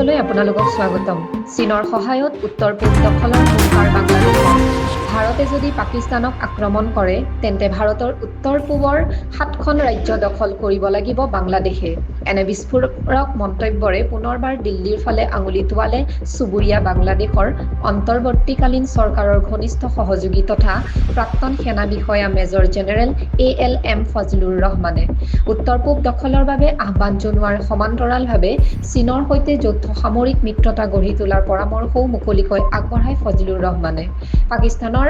নিউজলৈ আপোনালোকক স্বাগতম। চীনৰ সহায়ত উত্তৰ-পূব দখলৰ হুংকাৰ বাংলাদেশৰ। ভাৰতে যদি পাকিস্তানক আক্ৰমণ কৰে তেন্তে ভাৰতৰ উত্তৰ-পূবৰ 7খন ৰাজ্য দখল কৰিব লাগিব বাংলাদেশে। এনে বিস্ফোৰক মন্তব্যৰে পুনৰবাৰ দিল্লীৰ ফালে আঙুলি তোৱালে চুবুৰীয়া বাংলাদেশৰ অন্তৰ্বৰ্তীকালীন চৰকাৰৰ ঘনিষ্ঠ সহযোগী তথা প্ৰাক্তন সেনা বিষয়া মেজৰ জেনেৰেল ALM ফজলুৰ ৰহমানে। উত্তৰ-পূব দখলৰ বাবে আহ্বান জনোৱাৰ সমান্তৰালভাৱে চীনৰ সৈতে যৌথ সামৰিক মিত্ৰতা গঢ়ি তোলাৰ পৰামৰ্শও মুকলিকৈ আগবঢ়ায় ফজলুৰ ৰহমানে। পাকিস্তানৰ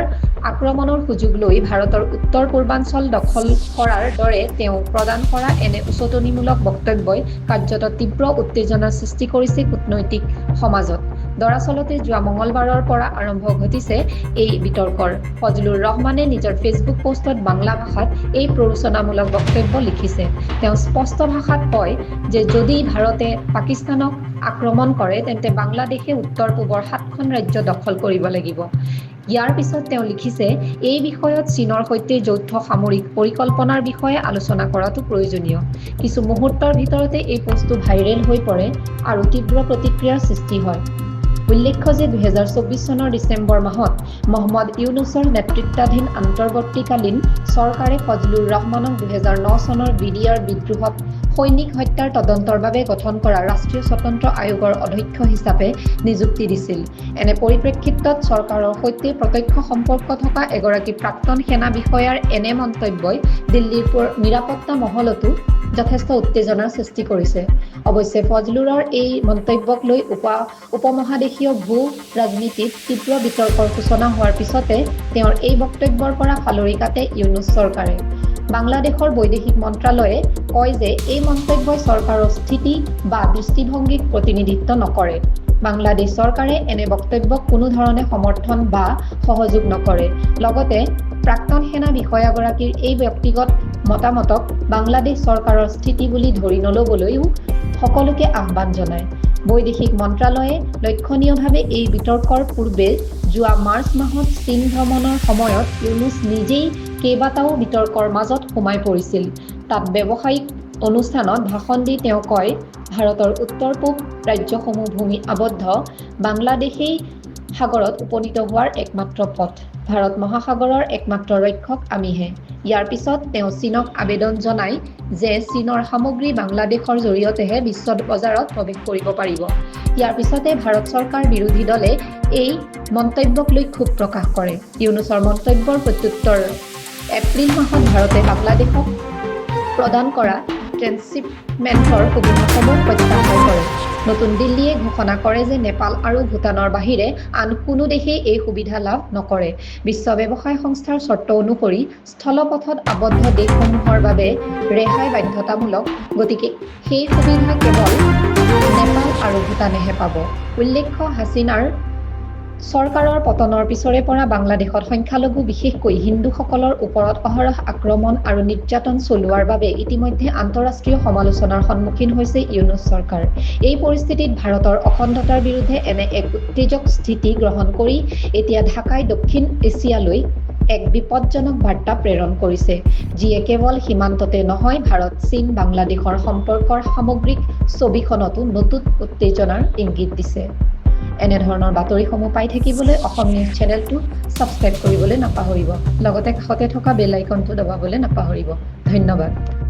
আক্ৰমণৰ সুযোগ লৈ ভাৰতৰ উত্তৰ পূৰ্বাঞ্চল দখল কৰাৰ দৰে তেওঁ প্ৰদান কৰা এনে উচতনিমূলক বক্তব্যই কাৰ্যত তীব্ৰ উত্তেজনাৰ সৃষ্টি কৰিছে কূটনৈতিক সমাজত। দৰাচলতে যোৱা মঙলবাৰৰ পৰা আৰম্ভ ঘটিছে এই বিতৰ্কৰ। ফজলুৰ ৰহমানে নিজৰ ফেচবুক পোষ্টত বাংলা ভাষাত এই প্ৰৰোচনামূলক বক্তব্য লিখিছে। তেওঁ স্পষ্ট ভাষাত কয় যে যদি ভাৰতে পাকিস্তানক আক্ৰমণ কৰে তেন্তে বাংলাদেশে উত্তৰ-পূবৰ 7খন ৰাজ্য দখল কৰিব লাগিব। ইয়াৰ পিছত তেওঁ লিখিছে, এই বিষয়ত চীনৰ সৈতে যৌথ সামৰিক পৰিকল্পনাৰ বিষয়ে আলোচনা কৰাটো প্ৰয়োজনীয়। কিছু মুহূৰ্তৰ ভিতৰতে এই পোষ্টটো ভাইৰেল হৈ পৰে আৰু তীব্ৰ প্ৰতিক্ৰিয়াৰ সৃষ্টি হয়। উল্লেখ্য যে 2024 চনৰ ডিচেম্বৰ মাহত মহম্মদ ইউনুছৰ নেতৃত্বাধীন অন্তৰ্বৰ্তীকালীন চৰকাৰে ফজলুৰ ৰহমানক 2009 চনৰ BDR বিদ্ৰোহত সৈনিক হত্যাৰ তদন্তৰ বাবে গঠন কৰা ৰাষ্ট্ৰীয় স্বতন্ত্ৰ আয়োগৰ অধ্যক্ষ হিচাপে নিযুক্তি দিছিল। এনে পৰিপ্ৰেক্ষিতত চৰকাৰৰ সৈতে প্ৰত্যক্ষ সম্পৰ্ক থকা এগৰাকী প্ৰাক্তন সেনা বিষয়াৰ এনে মন্তব্যই দিল্লীৰ নিৰাপত্তা মহলতো যথেষ্ট উত্তেজনাৰ সৃষ্টি কৰিছে। অৱশ্যে ফজলুৰৰ এই মন্তব্যক লৈ উপমহাদেশীয় ভূ ৰাজনীতিত তীব্ৰ বিতৰ্কৰ সূচনা হোৱাৰ পিছতে তেওঁৰ এই বক্তব্যৰ পৰা ফালৰি কাটে ইউনুছ চৰকাৰে। বাংলাদেশৰ বৈদেশিক মন্ত্ৰালয়ে কয় যে এই মন্তব্যই চৰকাৰৰ স্থিতি বা দৃষ্টিভংগীক প্ৰতিনিধিত্ব নকৰে। বাংলাদেশ চৰকাৰে এনে বক্তব্যক কোনো ধৰণে সমৰ্থন বা সহযোগ নকৰে। লগতে প্ৰাক্তন সেনা বিষয়াগৰাকীৰ এই ব্যক্তিগত মতামতক বাংলাদেশ চৰকাৰৰ স্থিতি বুলি ধৰি নল'বলৈও সকলোকে আহ্বান জনায়। বৈদেশিক মন্ত্ৰালয়ে লক্ষণীয়ভাৱে এই বিতৰ্কৰ পূৰ্বে যোৱা মাৰ্চ মাহত চীন ভ্ৰমণৰ সময়ত ইউনুছ নিজেই কেইবাটাও বিতৰ্কৰ মাজত সোমাই পৰিছিল। তাত ব্যৱসায়িক অনুষ্ঠানত ভাষণ দি তেওঁ কয়, ভাৰতৰ উত্তৰ-পূব ৰাজ্যসমূহ ভূমি আবদ্ধ, বাংলাদেশেই সাগৰত উপনীত হোৱাৰ একমাত্ৰ পথ। ভাৰত মহাসাগৰৰ একমাত্ৰ ৰক্ষক আমিহে। ইয়াৰ পিছত তেওঁ চীনক আবেদন জনায় যে চীনৰ সামগ্ৰী বাংলাদেশৰ জৰিয়তেহে বিশ্ব বজাৰত প্ৰৱেশ কৰিব পাৰিব। ইয়াৰ পিছতে ভাৰত চৰকাৰ বিৰোধী দলে এই মন্তব্যক লৈ ক্ষোভ প্ৰকাশ কৰে। ইউনুছৰ মন্তব্যৰ প্ৰত্যুত্তৰ এপ্ৰিল মাহত ভাৰতে বাংলাদেশক প্ৰদান কৰা ট্ৰেন্সশ্বিপমেণ্টৰ সুবিধাসমূহ প্ৰত্যাহাৰ কৰে। নতুন দিল্লীয়ে ঘোষণা কৰে যে নেপাল আৰু ভূটানৰ বাহিৰে আন কোনো দেশেই এই সুবিধা লাভ নকৰে। বিশ্ব ব্যৱসায় সংস্থাৰ চৰ্ত অনুসৰি স্থলপথত আবদ্ধ দেশসমূহৰ বাবে ৰেহাই বাধ্যতামূলক, গতিকে সেই সুবিধা কেৱল নেপাল আৰু ভূটানেহে পাব। উল্লেখ্য, হাছিনাৰ চৰকাৰৰ পতনৰ পিছৰে পৰা বাংলাদেশত সংখ্যালঘু বিশেষকৈ হিন্দুসকলৰ ওপৰত অহৰহ আক্ৰমণ আৰু নিৰ্যাতন চলোৱাৰ বাবে ইতিমধ্যে আন্তঃৰাষ্ট্ৰীয় সমালোচনাৰ সন্মুখীন হৈছে ইউনুছ চৰকাৰ। এই পৰিস্থিতিত ভাৰতৰ অখণ্ডতাৰ বিৰুদ্ধে এনে এক উত্তেজক স্থিতি গ্ৰহণ কৰি এতিয়া ঢাকাই দক্ষিণ এছিয়ালৈ এক বিপদজনক বাৰ্তা প্ৰেৰণ কৰিছে, যিয়ে কেৱল সীমান্ততে নহয় ভাৰত চীন বাংলাদেশৰ সম্পৰ্কৰ সামগ্ৰিক ছবিখনতো নতুন উত্তেজনাৰ ইংগিত দিছে। এনেধৰণৰ বাতৰিসমূহ পাই থাকিবলৈ অসম নিউজ চেনেলটো ছাবস্ক্ৰাইব কৰিবলৈ নাপাহৰিব। লগতে কাষতে থকা বেল আইকনটো দবাবলৈ নাপাহৰিব। ধন্যবাদ।